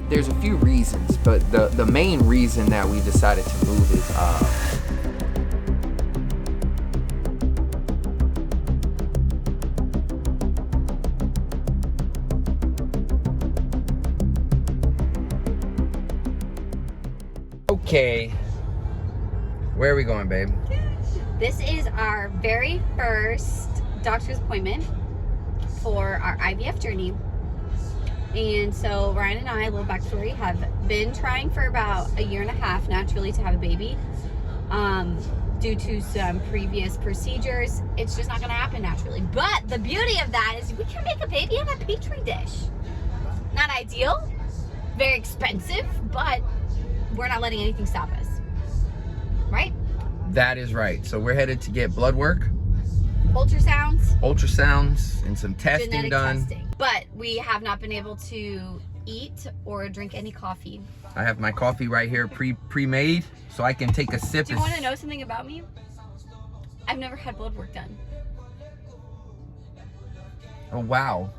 there's a few reasons, but the main reason that we decided to move is okay. Where are we going, babe? This is our very first doctor's appointment for our IVF journey. And so Ryan and I, a little backstory, have been trying for about a year and a half naturally to have a baby. Due to some previous procedures, it's just not going to happen naturally. But the beauty of that is we can make a baby on a petri dish. Not ideal, very expensive, but we're not letting anything stop us. Right? That is right. So we're headed to get blood work, ultrasounds, and some testing genetic done. Testing. But we have not been able to eat or drink any coffee. I have my coffee right here pre-made, so I can take a sip. Do you want to know something about me? I've never had blood work done. Oh, wow.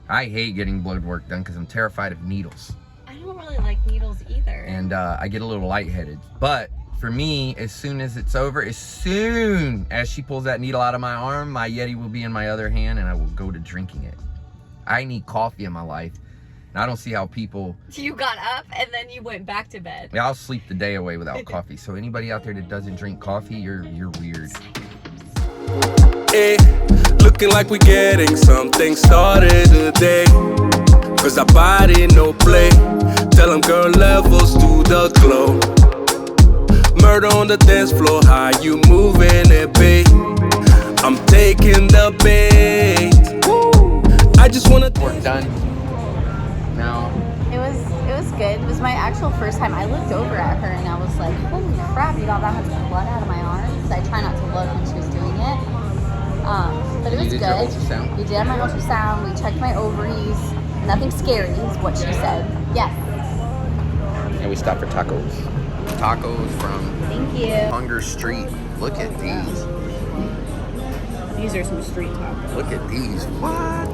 I hate getting blood work done because I'm terrified of needles. I don't really like needles either. And I get a little lightheaded. But for me, as soon as it's over, as soon as she pulls that needle out of my arm, my Yeti will be in my other hand and I will go to drinking it. I need coffee in my life. And I don't see how people... You got up and then you went back to bed. I'll sleep the day away without coffee. So anybody out there that doesn't drink coffee, you're weird. Hey, looking like we're getting something started today. Cause our body no play. Tell them girl levels to the glow. Murder on the dance floor, how you moving it, babe? I'm taking the bait. I just wanna Work done. Now. It was good. It was my actual first time. I looked over at her and I was like, holy crap, you got that much blood out of my arms. I try not to look when she was doing it. But it was good. Your ultrasound? We did my ultrasound. We checked my ovaries. Nothing scary is what she said. Yes. And we stopped for tacos. Tacos from Thank you. Hunger Street. Look at these. These are some street tacos. Look at these. What?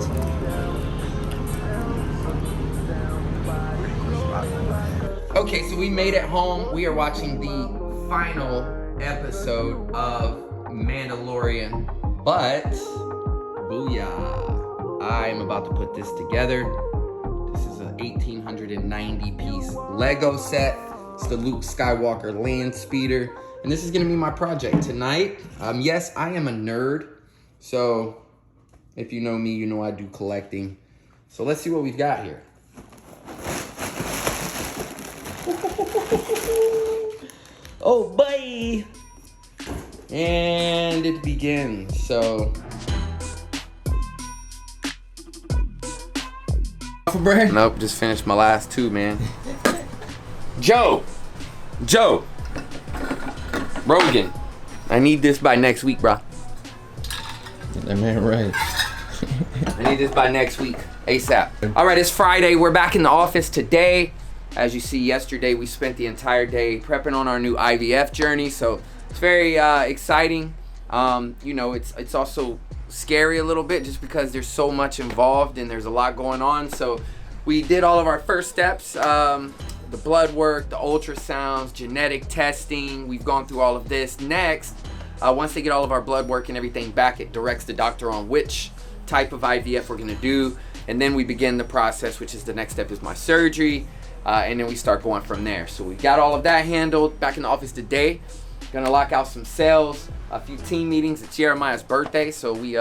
Okay, so we made it home. We are watching the final episode of Mandalorian. But, booyah. I'm about to put this together. This is an 1890 piece Lego set. It's the Luke Skywalker land speeder. And this is gonna be my project tonight. Yes, I am a nerd. So, if you know me, you know I do collecting. So let's see what we've got here. Oh boy! And it begins. So, for bread? Nope, just finished my last two, man. Joe, Rogan, I need this by next week, bro. Get that man right. I need this by next week, ASAP. All right, it's Friday. We're back in the office today. As you see, yesterday we spent the entire day prepping on our new IVF journey, so it's very exciting. You know, it's also scary a little bit just because there's so much involved and there's a lot going on. So we did all of our first steps, the blood work, the ultrasounds, genetic testing. We've gone through all of this. Next, once they get all of our blood work and everything back, it directs the doctor on which type of IVF we're gonna do. And then we begin the process, which is the next step is my surgery. And then we start going from there. So we got all of that handled. Back in the office today. Gonna lock out some sales, a few team meetings. It's Jeremiah's birthday, so we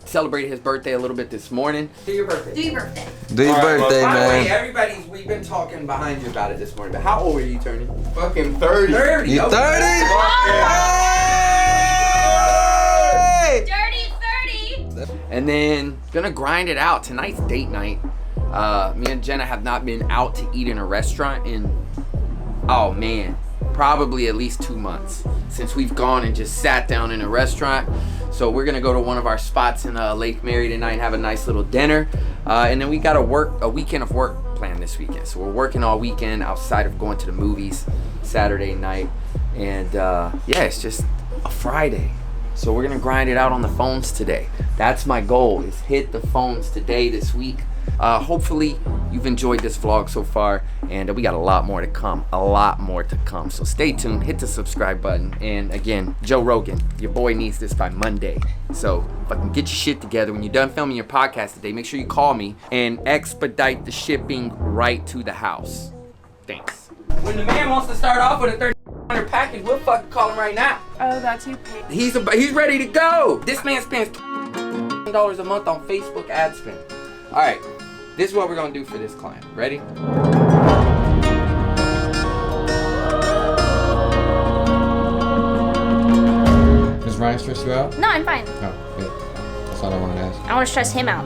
celebrated his birthday a little bit this morning. Do your birthday. Do your birthday. Do your birthday, By the way, man. we've been talking behind you about it this morning, but how old are you turning? Fucking 30. 30. You 30? Dirty 30. And then gonna grind it out. Tonight's date night. Me and Jenna have not been out to eat in a restaurant in, oh man, probably at least 2 months since we've gone and just sat down in a restaurant. So we're gonna go to one of our spots in Lake Mary tonight and have a nice little dinner. And then we got a weekend of work planned this weekend. So we're working all weekend outside of going to the movies Saturday night. And yeah, it's just a Friday. So we're gonna grind it out on the phones today. That's my goal, is hit the phones today, this week. Hopefully you've enjoyed this vlog so far, and we got a lot more to come, so stay tuned, hit the subscribe button. And again, Joe Rogan, your boy needs this by Monday, so fucking get your shit together. When you're done filming your podcast today, make sure you call me and expedite the shipping right to the house. Thanks. When the man wants to start off with a 300 package, we'll fucking call him right now. Oh, that's who paid. He's ready to go. This man spends $20 a month on Facebook ad spend. All right, this is what we're gonna do for this client. Ready? Does Ryan stress you out? No, I'm fine. Oh, good. That's all I wanted to ask. I want to stress him out.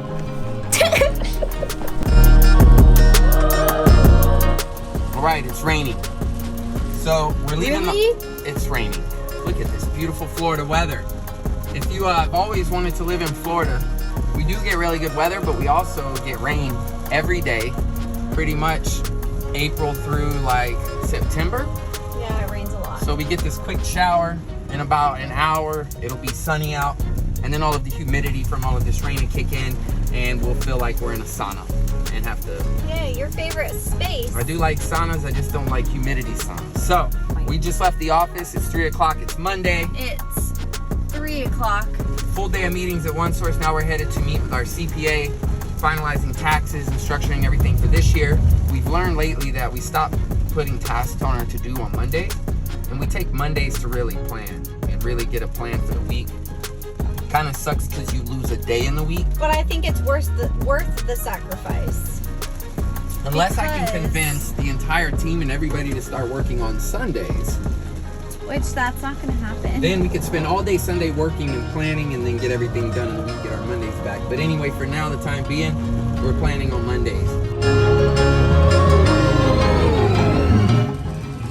All right, it's raining. So we're leaving. Really? It's raining. Look at this beautiful Florida weather. If you have always wanted to live in Florida, we do get really good weather, but we also get rain every day, pretty much April through like September. Yeah, it rains a lot. So we get this quick shower in about an hour. It'll be sunny out, and then all of the humidity from all of this rain will kick in, and we'll feel like we're in a sauna and have to. Yeah, your favorite space. I do like saunas, I just don't like humidity saunas. So we just left the office. It's 3 o'clock. It's Monday. It's 3 o'clock. Full day of meetings at OneSource. Now we're headed to meet with our CPA, finalizing taxes and structuring everything for this year. We've learned lately that we stopped putting tasks on our to-do on Mondays, and we take Mondays to really plan and really get a plan for the week. Kind of sucks because you lose a day in the week. But I think it's worth the sacrifice. Unless I can Because- convince the entire team and everybody to start working on Sundays. Which that's not gonna happen. Then we could spend all day Sunday working and planning, and then get everything done in the week, get our Mondays back. But anyway, for now, the time being, we're planning on Mondays.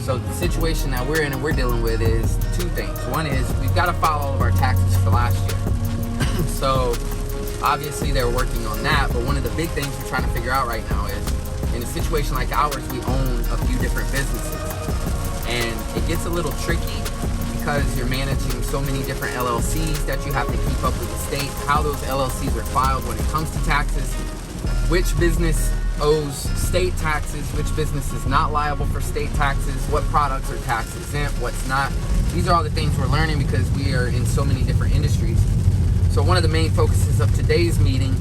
So the situation that we're in and we're dealing with is two things. One is we've got to file all of our taxes for last year. So obviously they're working on that, but one of the big things we're trying to figure out right now is, in a situation like ours, we own a few different businesses. And it gets a little tricky because you're managing so many different LLCs that you have to keep up with the state, how those LLCs are filed when it comes to taxes, which business owes state taxes, which business is not liable for state taxes, what products are tax exempt, what's not. These are all the things we're learning because we are in so many different industries. So one of the main focuses of today's meeting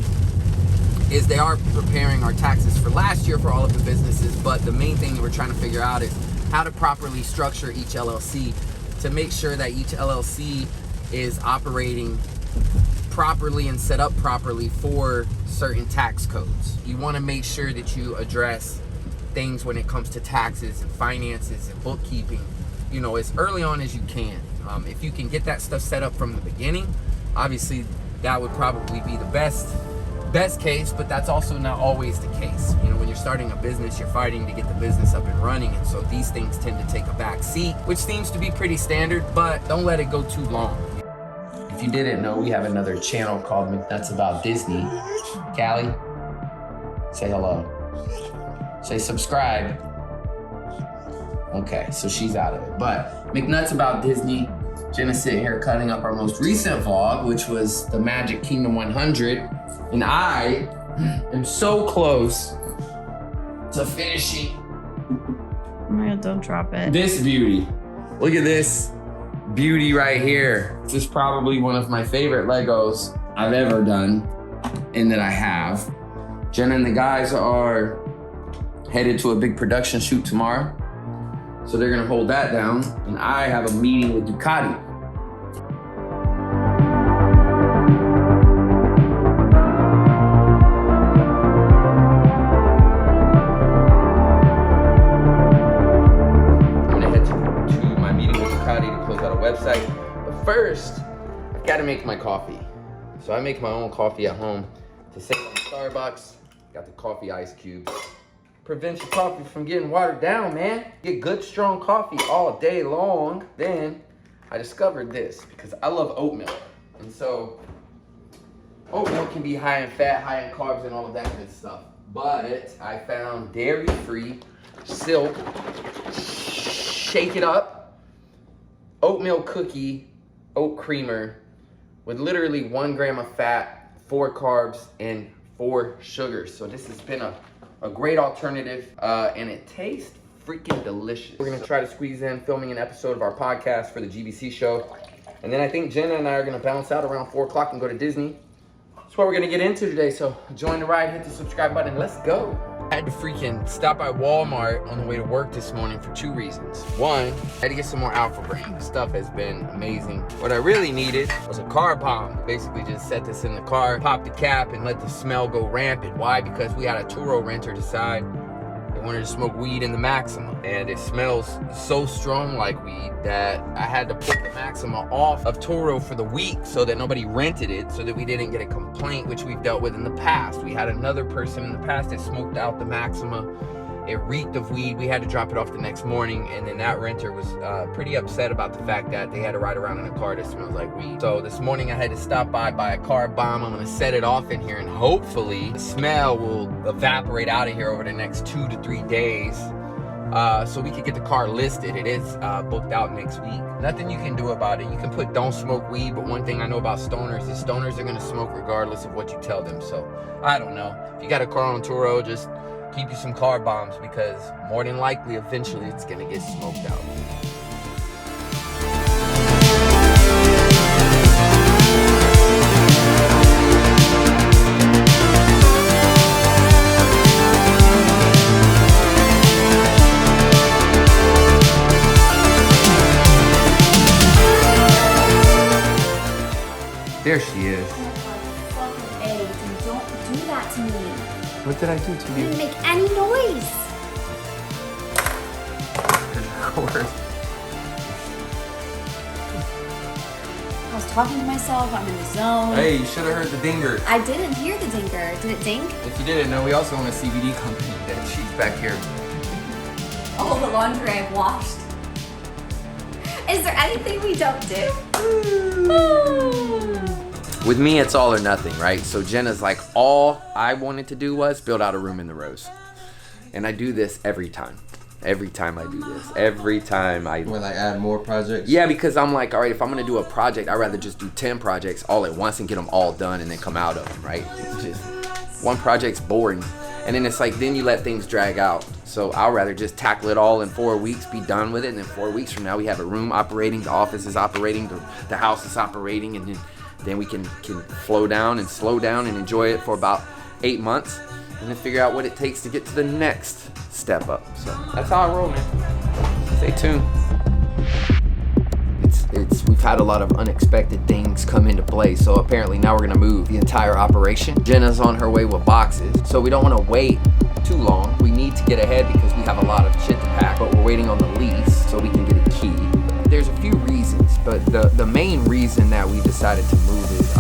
is they are preparing our taxes for last year for all of the businesses, but the main thing that we're trying to figure out is how to properly structure each LLC to make sure that each LLC is operating properly and set up properly for certain tax codes. You want to make sure that you address things when it comes to taxes and finances and bookkeeping, you know, as early on as you can. If you can get that stuff set up from the beginning, obviously that would probably be the best case, but that's also not always the case. You know, when you're starting a business, you're fighting to get the business up and running, and so these things tend to take a back seat, which seems to be pretty standard, but don't let it go too long. If you didn't know, we have another channel called McNutt's About Disney. Callie, say hello. Say subscribe. Okay, so she's out of it. But McNutt's About Disney. Jenna's sitting here cutting up our most recent vlog, which was the Magic Kingdom 100. And I am so close to finishing. Oh my God, don't drop it. This beauty. Look at this beauty right here. This is probably one of my favorite Legos I've ever done and that I have. Jenna and the guys are headed to a big production shoot tomorrow. So they're gonna hold that down, and I have a meeting with Ducati. I'm gonna head to my meeting with Ducati to close out a website. But first, I've gotta make my coffee. So I make my own coffee at home. To save on Starbucks, got the coffee ice cubes. Prevents your coffee from getting watered down, man. Get good, strong coffee all day long. Then I discovered this because I love oat milk. And so oat milk can be high in fat, high in carbs, and all of that good stuff. But I found dairy-free Silk, shake it up, oat milk cookie, oat creamer with literally 1 gram of fat, 4 carbs, and 4 sugars. So this has been a great alternative, and it tastes freaking delicious. We're gonna try to squeeze in filming an episode of our podcast for the GBC show. And then I think Jenna and I are gonna bounce out around 4 o'clock and go to Disney. That's what we're gonna get into today. So join the ride, hit the subscribe button, let's go. I had to freaking stop by Walmart on the way to work this morning for 2 reasons. One, I had to get some more Alpha Brain. This stuff has been amazing. What I really needed was a car bomb. Basically just set this in the car, pop the cap, and let the smell go rampant. Why? Because we had a Turo renter decide they wanted to smoke weed in the Maxima. And it smells so strong like weed that I had to put the Maxima off of Turo for the week so that nobody rented it, so that we didn't get a complaint, which we've dealt with in the past. We had another person in the past that smoked out the Maxima. It reeked of weed. We had to drop it off the next morning, and then that renter was pretty upset about the fact that they had to ride around in a car that smells like weed. So this morning I had to stop by, buy a car bomb. I'm gonna set it off in here, and hopefully the smell will evaporate out of here over the next 2 to 3 days, so we could get the car listed. It is booked out next week. Nothing you can do about it. You can put don't smoke weed, but one thing I know about stoners is stoners are gonna smoke regardless of what you tell them. So I don't know. If you got a car on Turo, just keep you some car bombs, because more than likely eventually it's gonna get smoked out. There she is. Fucking A, dude, don't do that to me. What did I do to You you? didn't make any noise. I was talking to myself, I'm in the zone. Hey, you should have heard the dinger. I didn't hear the dinger. Did it ding? If you didn't know, we also own a CBD company that she's back here. Oh, the laundry I've washed. Is there anything we don't do? With me, it's all or nothing, right? So Jenna's like, all I wanted to do was build out a room in the Rose. And I do this every time. Every time I do this. Every time I... Will I add more projects? Yeah, because I'm like, all right, if I'm going to do a project, I'd rather just do 10 projects all at once and get them all done and then come out of them, right? It's just, one project's boring. And then it's like, then you let things drag out. So I'd rather just tackle it all in 4 weeks, be done with it. And then 4 weeks from now, we have a room operating, the office is operating, the house is operating. And then we can slow down and enjoy it for about 8 months. And then figure out what it takes to get to the next step up. So that's how I roll, man. Stay tuned. We've had a lot of unexpected things come into play. So apparently now we're gonna move the entire operation. Jenna's on her way with boxes. So we don't wanna wait too long. We need to get ahead because we have a lot of shit to pack, but we're waiting on the lease so we can get a key. There's a few reasons, but the main reason that we decided to move is